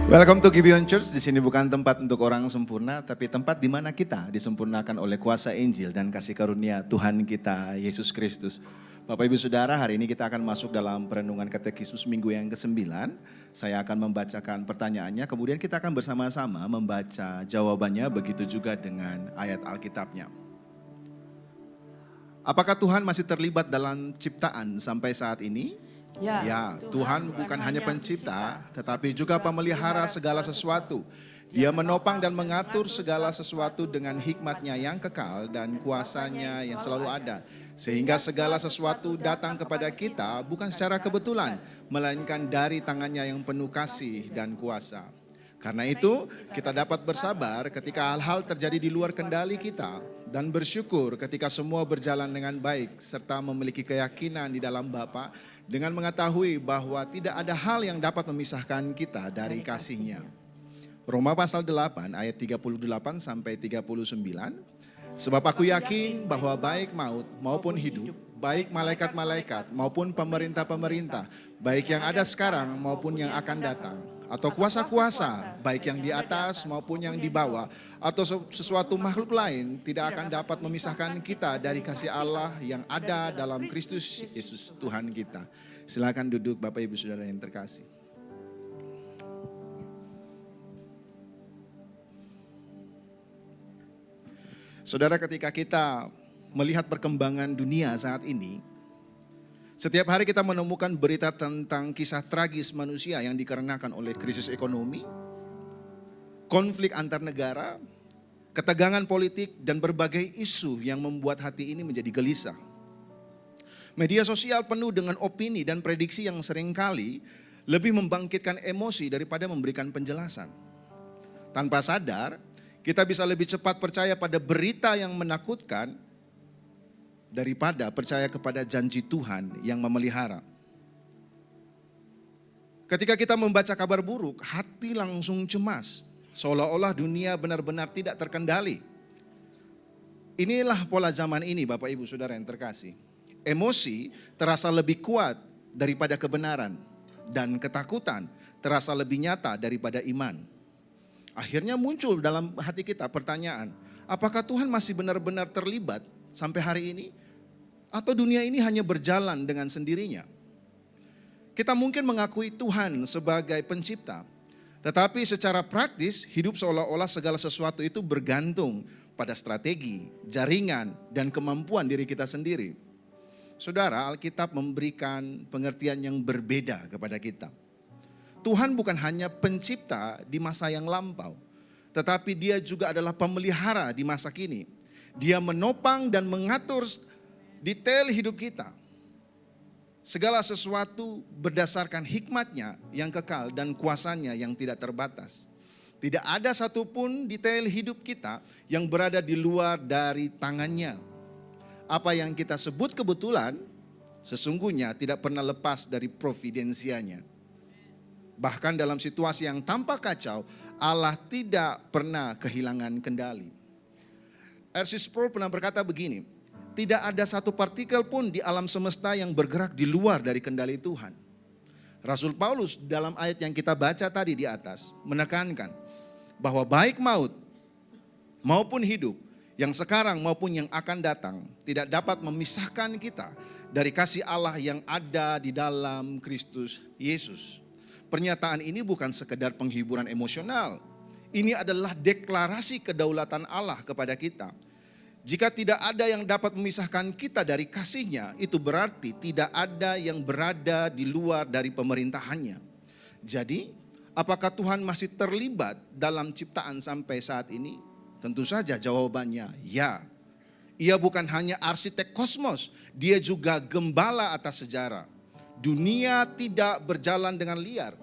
Welcome to Gibeon Church. Di sini bukan tempat untuk orang sempurna, tapi tempat di mana kita disempurnakan oleh kuasa Injil dan kasih karunia Tuhan kita Yesus Kristus. Bapak Ibu Saudara, hari ini kita akan masuk dalam perenungan katekismus minggu yang ke-9. Saya akan membacakan pertanyaannya, kemudian kita akan bersama-sama membaca jawabannya, begitu juga dengan ayat Alkitabnya. Apakah Tuhan masih terlibat dalam ciptaan sampai saat ini? Ya, Tuhan bukan hanya pencipta, tetapi juga pemelihara segala sesuatu. Dia menopang dan mengatur segala sesuatu dengan hikmat-Nya yang kekal dan kuasa-Nya yang selalu ada. Sehingga segala sesuatu datang kepada kita bukan secara kebetulan, melainkan dari tangan-Nya yang penuh kasih dan kuasa. Karena itu, kita dapat bersabar ketika hal-hal terjadi di luar kendali kita, dan bersyukur ketika semua berjalan dengan baik, serta memiliki keyakinan di dalam Bapa, dengan mengetahui bahwa tidak ada hal yang dapat memisahkan kita dari kasih-Nya. Roma pasal 8 ayat 38 sampai 39. Sebab aku yakin bahwa baik maut maupun hidup, baik malaikat-malaikat maupun pemerintah-pemerintah, baik yang ada sekarang maupun yang akan datang, atau kuasa-kuasa, baik yang di atas maupun yang di bawah, atau sesuatu makhluk lain, tidak akan dapat memisahkan kita dari kasih Allah yang ada dalam Kristus Yesus Tuhan kita. Silakan duduk Bapak Ibu Saudara yang terkasih. Saudara, ketika kita melihat perkembangan dunia saat ini, setiap hari kita menemukan berita tentang kisah tragis manusia yang dikarenakan oleh krisis ekonomi, konflik antar negara, ketegangan politik, dan berbagai isu yang membuat hati ini menjadi gelisah. Media sosial penuh dengan opini dan prediksi yang seringkali lebih membangkitkan emosi daripada memberikan penjelasan. Tanpa sadar, kita bisa lebih cepat percaya pada berita yang menakutkan daripada percaya kepada janji Tuhan yang memelihara. Ketika kita membaca kabar buruk, hati langsung cemas, seolah-olah dunia benar-benar tidak terkendali. Inilah pola zaman ini Bapak Ibu Saudara yang terkasih. Emosi terasa lebih kuat daripada kebenaran, dan ketakutan terasa lebih nyata daripada iman. Akhirnya muncul dalam hati kita pertanyaan, apakah Tuhan masih benar-benar terlibat sampai hari ini? Atau dunia ini hanya berjalan dengan sendirinya? Kita mungkin mengakui Tuhan sebagai pencipta, tetapi secara praktis hidup seolah-olah segala sesuatu itu bergantung pada strategi, jaringan, dan kemampuan diri kita sendiri. Saudara, Alkitab memberikan pengertian yang berbeda kepada kita. Tuhan bukan hanya pencipta di masa yang lampau, tetapi Dia juga adalah pemelihara di masa kini. Dia menopang dan mengatur detail hidup kita. Segala sesuatu berdasarkan hikmat-Nya yang kekal dan kuasa-Nya yang tidak terbatas. Tidak ada satupun detail hidup kita yang berada di luar dari tangan-Nya. Apa yang kita sebut kebetulan, sesungguhnya tidak pernah lepas dari providensianya. Bahkan dalam situasi yang tampak kacau, Allah tidak pernah kehilangan kendali. R.C. Sproul pernah berkata begini, tidak ada satu partikel pun di alam semesta yang bergerak di luar dari kendali Tuhan. Rasul Paulus dalam ayat yang kita baca tadi di atas menekankan bahwa baik maut maupun hidup, yang sekarang maupun yang akan datang, tidak dapat memisahkan kita dari kasih Allah yang ada di dalam Kristus Yesus. Pernyataan ini bukan sekedar penghiburan emosional. Ini adalah deklarasi kedaulatan Allah kepada kita. Jika tidak ada yang dapat memisahkan kita dari kasih-Nya, itu berarti tidak ada yang berada di luar dari pemerintahan-Nya. Jadi, apakah Tuhan masih terlibat dalam ciptaan sampai saat ini? Tentu saja jawabannya ya. Ia bukan hanya arsitek kosmos, Dia juga gembala atas sejarah. Dunia tidak berjalan dengan liar.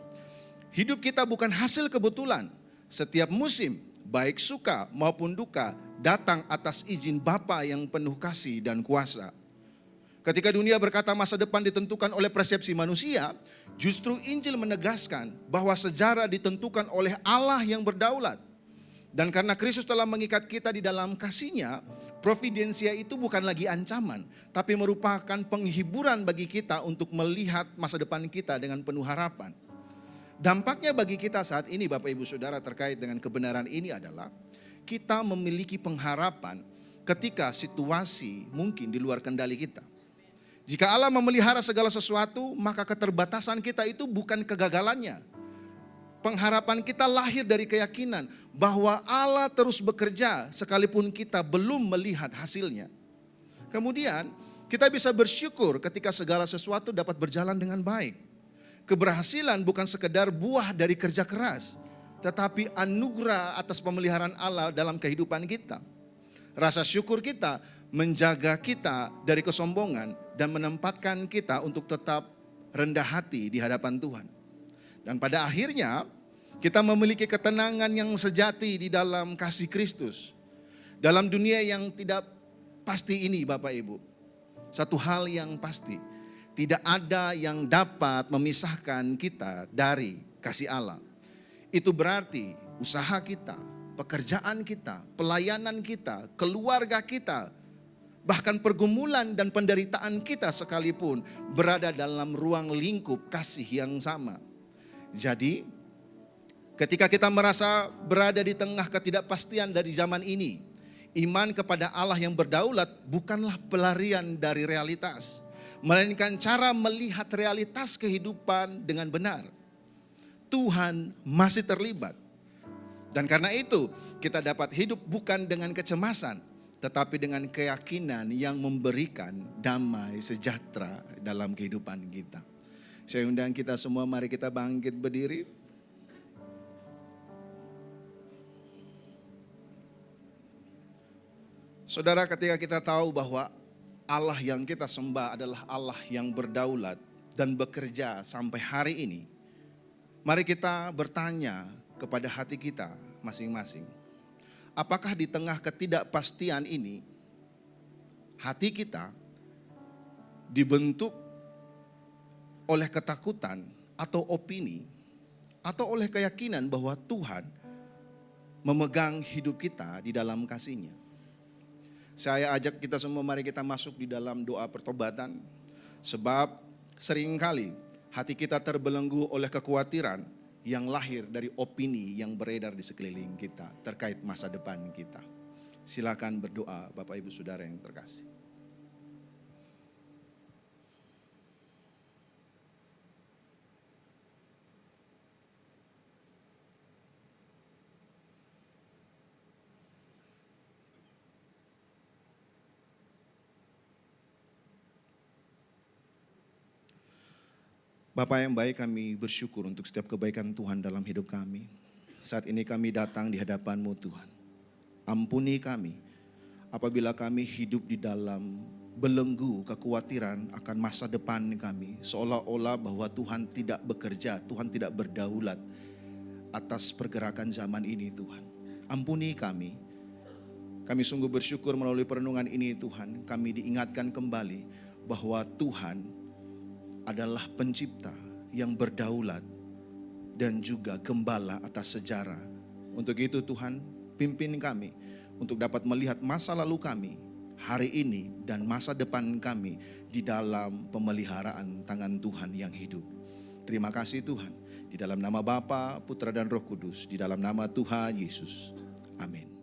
Hidup kita bukan hasil kebetulan. Setiap musim, baik suka maupun duka, datang atas izin Bapa yang penuh kasih dan kuasa. Ketika dunia berkata masa depan ditentukan oleh persepsi manusia, justru Injil menegaskan bahwa sejarah ditentukan oleh Allah yang berdaulat. Dan karena Kristus telah mengikat kita di dalam kasih-Nya, providensia itu bukan lagi ancaman, tapi merupakan penghiburan bagi kita untuk melihat masa depan kita dengan penuh harapan. Dampaknya bagi kita saat ini Bapak Ibu Saudara terkait dengan kebenaran ini adalah kita memiliki pengharapan ketika situasi mungkin di luar kendali kita. Jika Allah memelihara segala sesuatu, maka keterbatasan kita itu bukan kegagalannya. Pengharapan kita lahir dari keyakinan bahwa Allah terus bekerja sekalipun kita belum melihat hasilnya. Kemudian kita bisa bersyukur ketika segala sesuatu dapat berjalan dengan baik. Keberhasilan bukan sekedar buah dari kerja keras, tetapi anugerah atas pemeliharaan Allah dalam kehidupan kita. Rasa syukur kita menjaga kita dari kesombongan dan menempatkan kita untuk tetap rendah hati di hadapan Tuhan. Dan pada akhirnya kita memiliki ketenangan yang sejati di dalam kasih Kristus. Dalam dunia yang tidak pasti ini Bapak Ibu, satu hal yang pasti, tidak ada yang dapat memisahkan kita dari kasih Allah. Itu berarti usaha kita, pekerjaan kita, pelayanan kita, keluarga kita, bahkan pergumulan dan penderitaan kita sekalipun berada dalam ruang lingkup kasih yang sama. Jadi, ketika kita merasa berada di tengah ketidakpastian dari zaman ini, iman kepada Allah yang berdaulat bukanlah pelarian dari realitas, melainkan cara melihat realitas kehidupan dengan benar. Tuhan masih terlibat. Dan karena itu kita dapat hidup bukan dengan kecemasan, tetapi dengan keyakinan yang memberikan damai sejahtera dalam kehidupan kita. Saya undang kita semua, mari kita bangkit berdiri. Saudara, ketika kita tahu bahwa Allah yang kita sembah adalah Allah yang berdaulat dan bekerja sampai hari ini, mari kita bertanya kepada hati kita masing-masing. Apakah di tengah ketidakpastian ini, hati kita dibentuk oleh ketakutan atau opini, atau oleh keyakinan bahwa Tuhan memegang hidup kita di dalam kasih-Nya? Saya ajak kita semua, mari kita masuk di dalam doa pertobatan. Sebab seringkali hati kita terbelenggu oleh kekhawatiran yang lahir dari opini yang beredar di sekeliling kita terkait masa depan kita. Silakan berdoa Bapak Ibu Saudara yang terkasih. Bapa yang baik, kami bersyukur untuk setiap kebaikan Tuhan dalam hidup kami. Saat ini kami datang di hadapan-Mu Tuhan. Ampuni kami apabila kami hidup di dalam belenggu kekhawatiran akan masa depan kami. Seolah-olah bahwa Tuhan tidak bekerja, Tuhan tidak berdaulat atas pergerakan zaman ini Tuhan. Ampuni kami. Kami sungguh bersyukur melalui perenungan ini Tuhan. Kami diingatkan kembali bahwa Tuhan adalah pencipta yang berdaulat dan juga gembala atas sejarah. Untuk itu Tuhan, pimpin kami untuk dapat melihat masa lalu kami, hari ini dan masa depan kami di dalam pemeliharaan tangan Tuhan yang hidup. Terima kasih Tuhan, di dalam nama Bapa, Putra dan Roh Kudus, di dalam nama Tuhan Yesus. Amin.